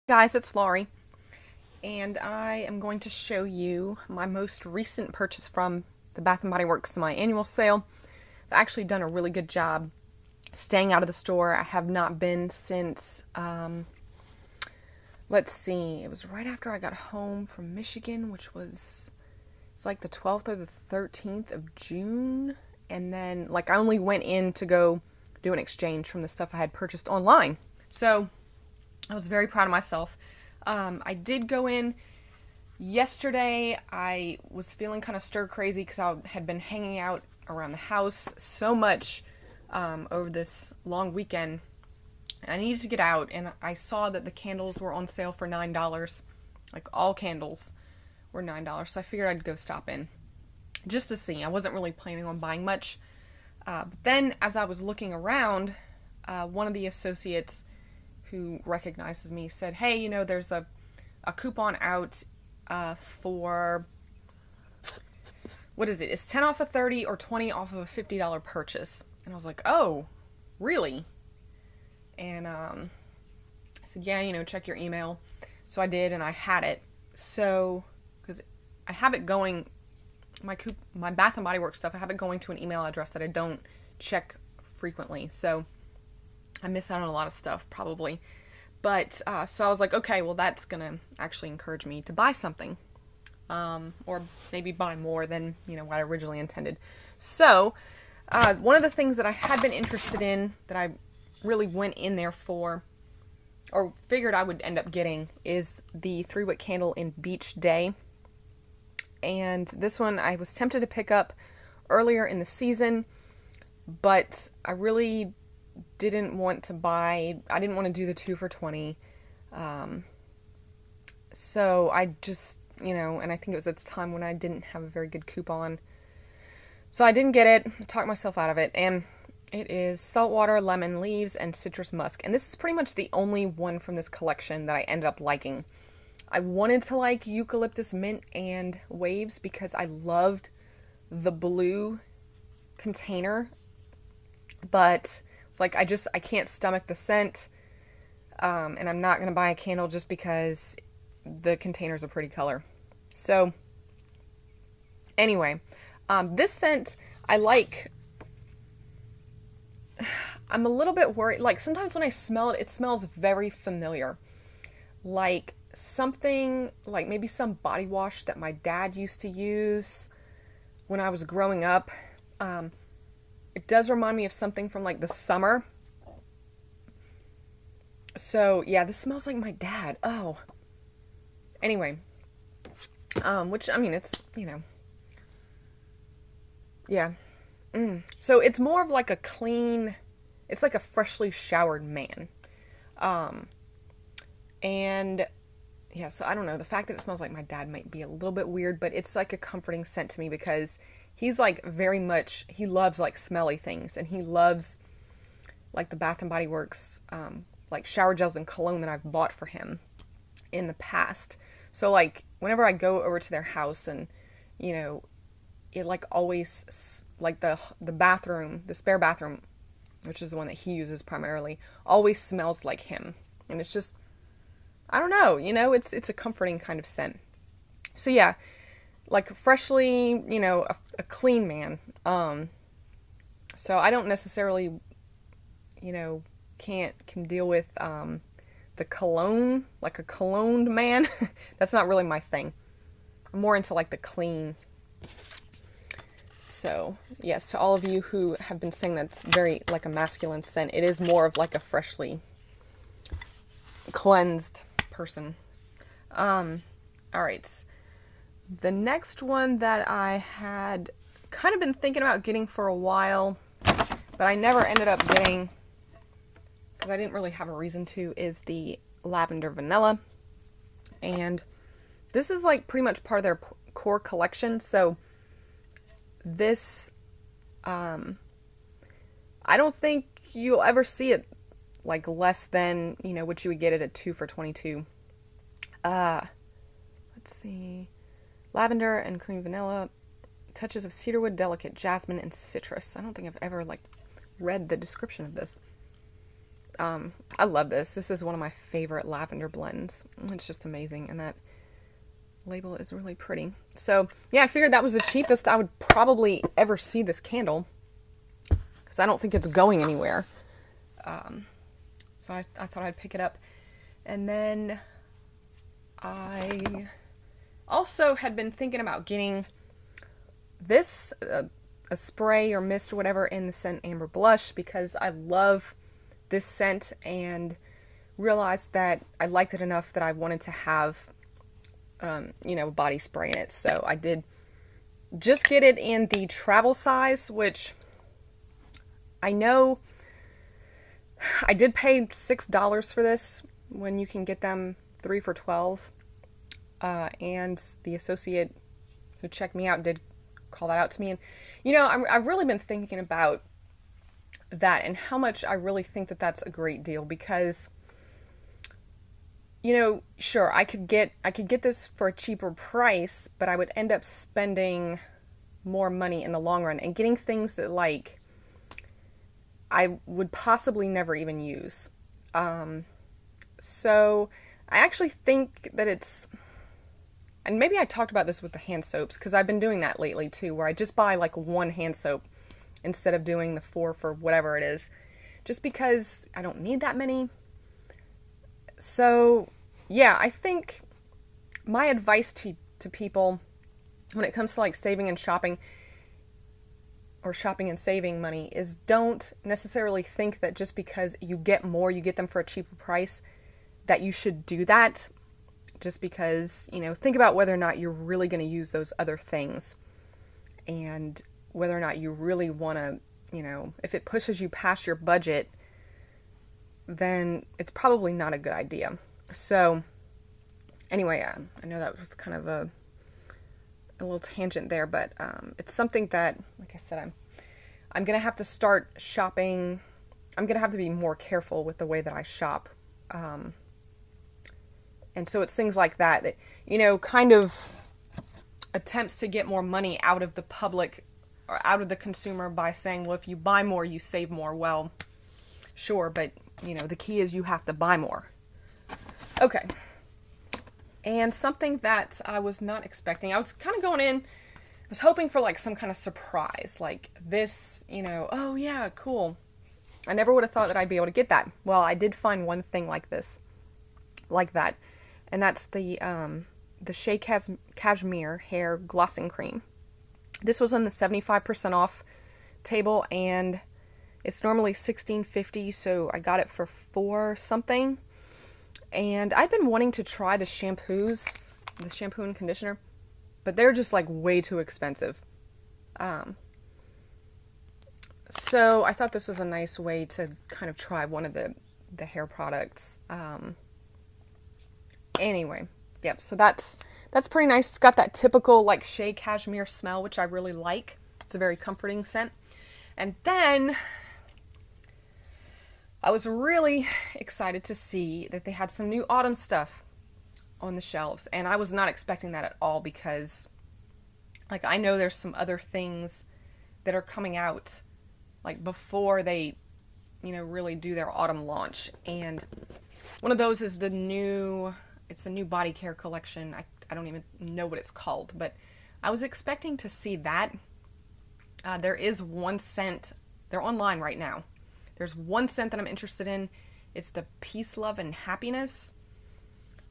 Guys, it's Laurie, and I am going to show you my most recent purchase from the Bath & Body Works, my annual sale. I've actually done a really good job staying out of the store. I have not been since, let's see, it was right after I got home from Michigan, which was, it's like the 12th or the 13th of June, and then, I only went in to go do an exchange from the stuff I had purchased online. So I was very proud of myself. I did go in yesterday. I was feeling kind of stir crazy because I had been hanging out around the house so much over this long weekend. And I needed to get out, and I saw that the candles were on sale for $9. Like, all candles were $9. So I figured I'd go stop in just to see. I wasn't really planning on buying much. But then as I was looking around, one of the associates who recognizes me said, hey, you know, there's a coupon out for, what is it? It's 10 off of 30 or 20 off of a $50 purchase. And I was like, oh, really? And I said, yeah, you know, check your email. So I did, and I had it. So, because I have it going, my Bath & Body Works stuff, I have it going to an email address that I don't check frequently. So I miss out on a lot of stuff, probably. But, so I was like, okay, well, that's going to actually encourage me to buy something. Or maybe buy more than, you know, what I originally intended. So, one of the things that I had been interested in, that I really went in there for, or figured I would end up getting, is the 3-wick candle in Beach Day. And this one I was tempted to pick up earlier in the season, but I really didn't want to buy, I didn't want to do the 2 for $20, so I just, you know, and I think it was at the time when I didn't have a very good coupon, so I didn't get it. I talked myself out of it, and it is saltwater, lemon leaves, and citrus musk, and this is pretty much the only one from this collection that I ended up liking. I wanted to like eucalyptus, mint, and waves because I loved the blue container, but it's like, I can't stomach the scent, and I'm not going to buy a candle just because the container's a pretty color. So, anyway, this scent, I like. I'm a little bit worried, like, sometimes when I smell it, it smells very familiar. Like, something, like maybe some body wash that my dad used to use when I was growing up. It does remind me of something from, like, the summer. So, yeah, this smells like my dad. Oh. Anyway. Which, I mean, it's, you know. Yeah. So, it's more of like a clean, it's like a freshly showered man. And, yeah, so I don't know. The fact that it smells like my dad might be a little bit weird, but it's like a comforting scent to me because he's like very much, he loves like smelly things, and he loves like the Bath & Body Works like shower gels and cologne that I've bought for him in the past. So like whenever I go over to their house, and you know, it like always, like the bathroom, the spare bathroom, which is the one that he uses primarily, always smells like him. And it's just, I don't know, you know, it's a comforting kind of scent. So yeah, like freshly, you know, a clean man. So I don't necessarily, you know, can deal with the cologne, like a cologned man. That's not really my thing. I'm more into like the clean. So yes, to all of you who have been saying that's very like a masculine scent, it is more of like a freshly cleansed person. Alright. The next one that I had kind of been thinking about getting for a while, but I never ended up getting because I didn't really have a reason to, is the lavender vanilla. And this is like pretty much part of their core collection. So this, I don't think you'll ever see it like less than, you know, what you would get it at 2 for $22. Let's see. Lavender and cream vanilla, touches of cedarwood, delicate jasmine, and citrus. I don't think I've ever like read the description of this. I love this. This is one of my favorite lavender blends. It's just amazing, and that label is really pretty. So yeah, I figured that was the cheapest I would probably ever see this candle, because I don't think it's going anywhere. So I thought I'd pick it up. And then I also had been thinking about getting this, a spray or mist or whatever, in the scent Amber Blush, because I love this scent and realized that I liked it enough that I wanted to have, you know, body spray in it. So I did just get it in the travel size, which I know I did pay $6 for this when you can get them 3 for $12. And the associate who checked me out did call that out to me. And, you know, I've really been thinking about that and how much I really think that that's a great deal, because, you know, sure, I could get this for a cheaper price, but I would end up spending more money in the long run and getting things that, like, I would possibly never even use. So I actually think that it's, and maybe I talked about this with the hand soaps, because I've been doing that lately too, where I just buy like one hand soap instead of doing the 4 for whatever it is, just because I don't need that many. So yeah, I think my advice to people when it comes to like saving and shopping, or shopping and saving money, is don't necessarily think that just because you get more, you get them for a cheaper price, that you should do that. Just because, you know, think about whether or not you're really going to use those other things, and whether or not you really want to, you know, if it pushes you past your budget, then it's probably not a good idea. So anyway, I know that was kind of a little tangent there, but it's something that, like I said, I'm going to have to start shopping. I'm going to have to be more careful with the way that I shop. And so it's things like that, that, you know, kind of attempts to get more money out of the public, or out of the consumer, by saying, well, if you buy more, you save more. Well, sure, but, you know, the key is you have to buy more. Okay. And something that I was not expecting, I was kind of going in, I was hoping for like some kind of surprise, like this, you know, oh yeah, cool. I never would have thought that I'd be able to get that. Well, I did find one thing like this, like that, and that's the Shea Cashmere Hair Glossing Cream. This was on the 75% off table, and it's normally $16.50, so I got it for $4 something. And I'd been wanting to try the shampoos, the shampoo and conditioner, but they're just like way too expensive. So I thought this was a nice way to kind of try one of the hair products. Anyway, yep, so that's pretty nice. It's got that typical like Shea Cashmere smell, which I really like. It's a very comforting scent. And then I was really excited to see that they had some new autumn stuff on the shelves, and I was not expecting that at all, because like I know there's some other things that are coming out like before they, you know, really do their autumn launch, and one of those is the new, it's a new body care collection. I don't even know what it's called, but I was expecting to see that. There is one scent, they're online right now. There's one scent that I'm interested in. It's the Peace, Love, and Happiness.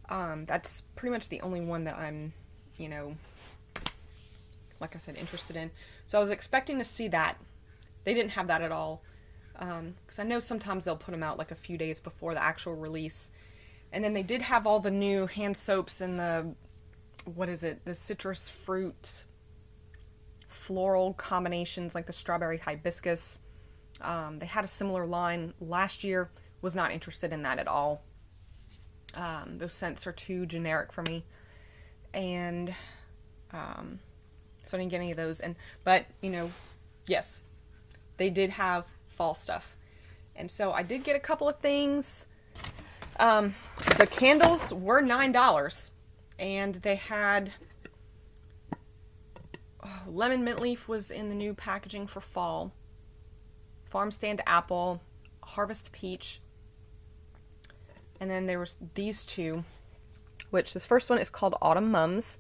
That's pretty much the only one that I'm, you know, like I said, interested in. So I was expecting to see that. They didn't have that at all. Because I know sometimes they'll put them out like a few days before the actual release. And then they did have all the new hand soaps and the, what is it, the citrus fruit floral combinations, like the strawberry hibiscus. They had a similar line last year. Was not interested in that at all. Those scents are too generic for me, and so I didn't get any of those. But you know, yes, they did have fall stuff, and so I did get a couple of things. The candles were $9, and they had lemon mint leaf was in the new packaging for fall. Farm stand apple, harvest peach, And then there was these two, which this first one is called Autumn Mums.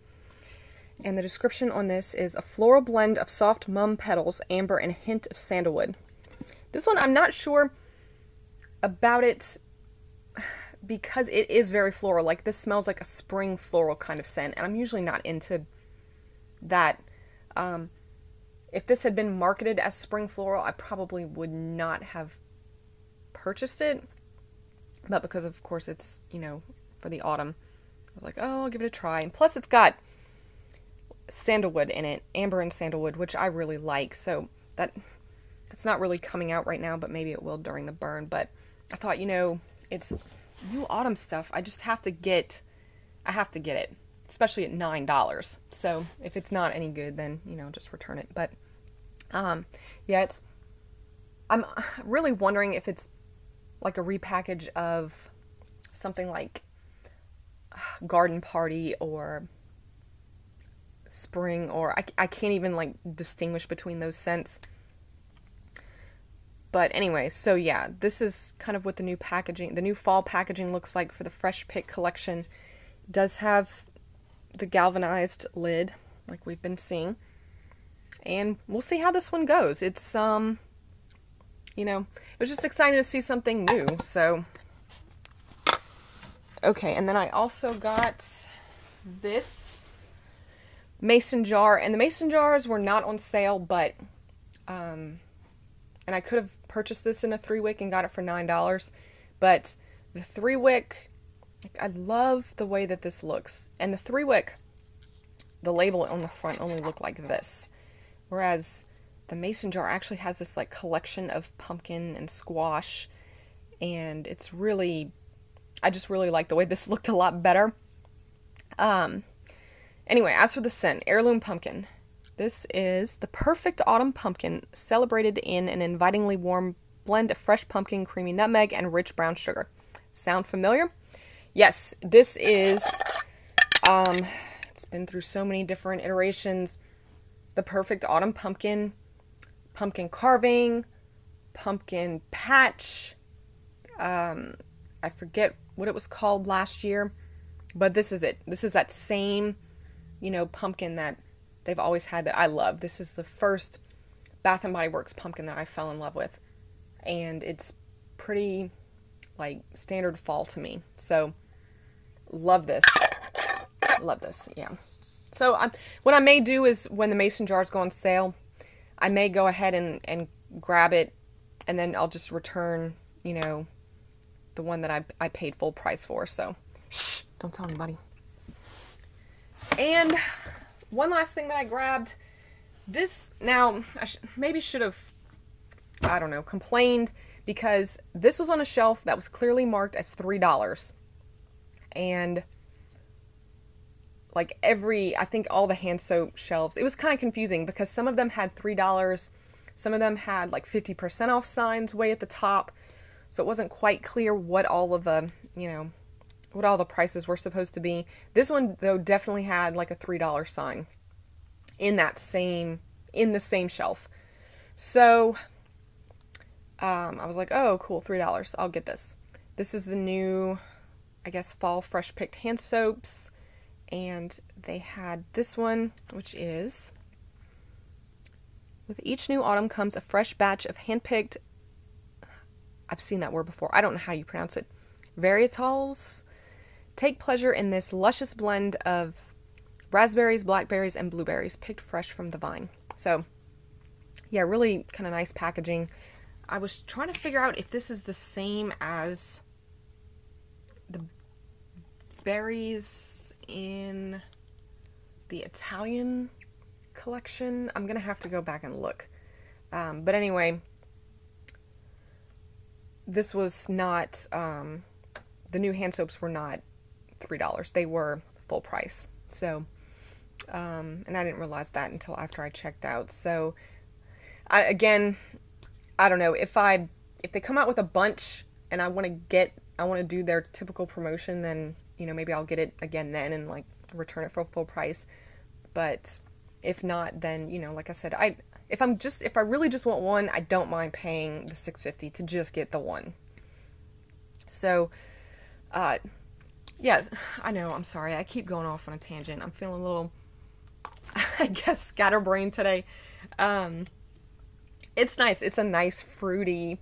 And the description on this is a floral blend of soft mum petals, amber, and a hint of sandalwood. This one, I'm not sure about it because it is very floral. Like, this smells like a spring floral kind of scent, and I'm usually not into that. If this had been marketed as spring floral, I probably would not have purchased it. But because, of course, it's, you know, for the autumn, I was like, oh, I'll give it a try. And plus, it's got sandalwood in it, amber and sandalwood, which I really like. So it's not really coming out right now, but maybe it will during the burn. But I thought, you know, it's new autumn stuff. I have to get it, especially at $9. So if it's not any good, then, you know, just return it. But yeah, I'm really wondering if it's like a repackage of something like Garden Party or Spring, or I can't even like distinguish between those scents. But anyway, so yeah, this is kind of what the new packaging, the new fall packaging looks like for the Fresh Pick collection. It does have the galvanized lid, like we've been seeing. And we'll see how this one goes. It's, you know, it was just exciting to see something new, so. Okay, and then I also got this mason jar, and the mason jars were not on sale, but, and I could have purchased this in a 3-wick and got it for $9, but the 3-wick, I love the way that this looks, and the 3-wick, the label on the front only looked like this, whereas the mason jar actually has this like collection of pumpkin and squash, and it's really, I just really like the way this looked a lot better. Anyway, as for the scent, Heirloom Pumpkin. This is the perfect autumn pumpkin, celebrated in an invitingly warm blend of fresh pumpkin, creamy nutmeg, and rich brown sugar. Sound familiar? Yes, this is, it's been through so many different iterations. The perfect autumn pumpkin, pumpkin carving, pumpkin patch. I forget what it was called last year, but this is it. This is that same, you know, pumpkin that they've always had that I love. This is the first Bath & Body Works pumpkin that I fell in love with, and it's pretty like standard fall to me. So love this. Love this. Yeah. So what I may do is when the mason jars go on sale, I may go ahead and grab it, and then I'll just return, you know, the one that I paid full price for. So shh, don't tell anybody. And one last thing that I grabbed, this, now I maybe should have, I don't know, complained, because this was on a shelf that was clearly marked as $3, and like I think all the hand soap shelves, it was kind of confusing because some of them had $3, some of them had like 50% off signs way at the top, so it wasn't quite clear what all of the, you know, what all the prices were supposed to be. This one, though, definitely had like a $3 sign in the same shelf. So, I was like, oh, cool, $3, I'll get this. This is the new, I guess, fall fresh picked hand soaps, and they had this one, which is, with each new autumn comes a fresh batch of hand-picked, I've seen that word before, I don't know how you pronounce it, varietals. Take pleasure in this luscious blend of raspberries, blackberries, and blueberries, picked fresh from the vine. So, yeah, really kind of nice packaging. I was trying to figure out if this is the same as the berries in the Italian collection. I'm going to have to go back and look. But anyway, this was not, the new hand soaps were not $3. They were full price. So, and I didn't realize that until after I checked out. So, again, I don't know, if they come out with a bunch and I want to do their typical promotion, then, you know, maybe I'll get it again then and like return it for full price. But if not, then, you know, like I said, if I really just want one, I don't mind paying the $6.50 to just get the one. So, Yes, I know, I'm sorry. I keep going off on a tangent. I'm feeling a little, I guess, scatterbrained today. It's nice. It's a nice fruity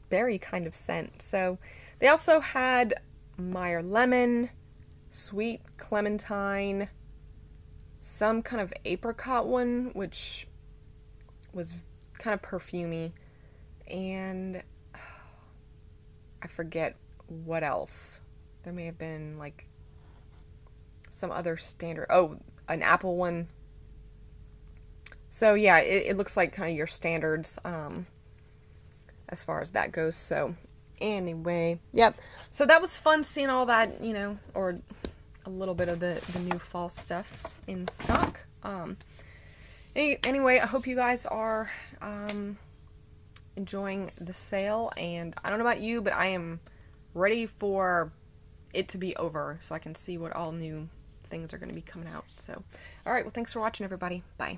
berry kind of scent. So they also had Meyer lemon, sweet clementine, some kind of apricot one, which was kind of perfumey, and I forget what else. There may have been like some other standard, oh, an apple one. So yeah, it looks like kind of your standards as far as that goes. So anyway, yep. So that was fun seeing all that, you know, or a little bit of the new fall stuff in stock. Anyway, I hope you guys are enjoying the sale, and I don't know about you, but I am ready for it to be over so I can see what all new things are going to be coming out. So, all right, well, thanks for watching, everybody. Bye.